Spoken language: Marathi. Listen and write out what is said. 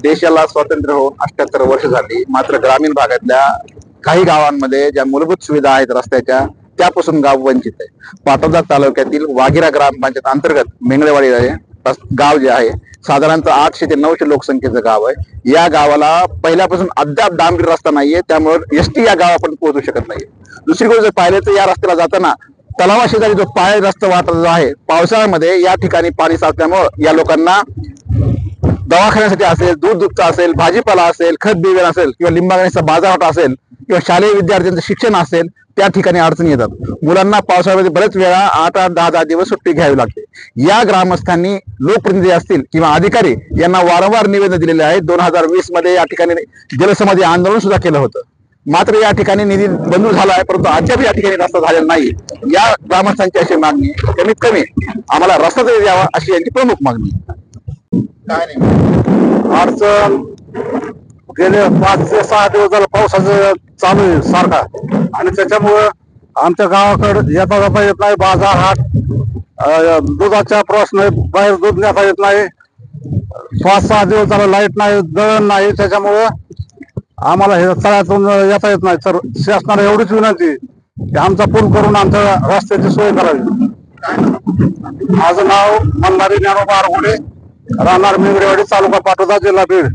देशाला स्वातंत्र्य होऊन 78 वर्ष झाली, मात्र ग्रामीण भागातल्या काही गावांमध्ये ज्या मूलभूत सुविधा आहेत रस्त्याच्या त्यापासून गाव वंचित आहे. पाटोदा तालुक्यातील वाघिरा ग्रामपंचायत अंतर्गत मेंगळेवाडी गाव जे आहे साधारणतः 800 ते 900 लोकसंख्येचं गाव आहे. या गावाला पहिल्यापासून अद्याप डांबरी रस्ता नाहीये, त्यामुळे एसटी या गावापर्यंत पोहोचू शकत नाही. दुसरीकडे जर पाहिलं तर या रस्त्याला जाताना तलावाशेजारी जो पाय रस्ता वाटत जो आहे, पावसाळ्यामध्ये या ठिकाणी पाणी साचल्यामुळे या लोकांना दवाखान्यासाठी असेल, दूध दुभता असेल, भाजीपाला असेल, खत बियाणे असेल किंवा लिंबागणीचा बाजारपेठ असेल किंवा शालेय विद्यार्थ्यांचं शिक्षण असेल त्या ठिकाणी अडचणी येतात. मुलांना पावसाळ्यामध्ये बरेच वेळा 8-8, 10-10 दिवस सुट्टी घ्यावी लागते. या ग्रामस्थांनी लोकप्रतिनिधी असतील किंवा अधिकारी यांना वारंवार निवेदन दिलेले आहे. 2020 मध्ये या ठिकाणी जलसमाधी आंदोलन सुद्धा केलं होतं, मात्र या ठिकाणी निधी मंजूर झाला आहे, परंतु अद्याप या ठिकाणी रस्ता झालेला नाही. या ग्रामस्थांची अशी मागणी, कमीत कमी आम्हाला रस्ता तरी द्यावा अशी यांची प्रमुख मागणी. काय नाही अडचण गेले 5 ते 6 दिवस झालं पावसाचं चालू आहे सारखा, आणि त्याच्यामुळं आमच्या गावाकडे येता जाता येत नाही. बाजार हाट, दुधाचा प्रश्न, बाहेर दूध नेता येत नाही. 5-6 दिवस झालं लाईट नाही, दळण नाही, त्याच्यामुळं आम्हाला हे तळ्यातून येता येत नाही. तर शासनाला एवढीच विनंती की आमचा पूल करून आमच्या रस्त्याची सोय करावी. माझं नाव मनमारी ज्ञानोबा आरगुडे, राहणार मेंगळेवाडी, तालुका पाटोदा, जिल्हा बीड.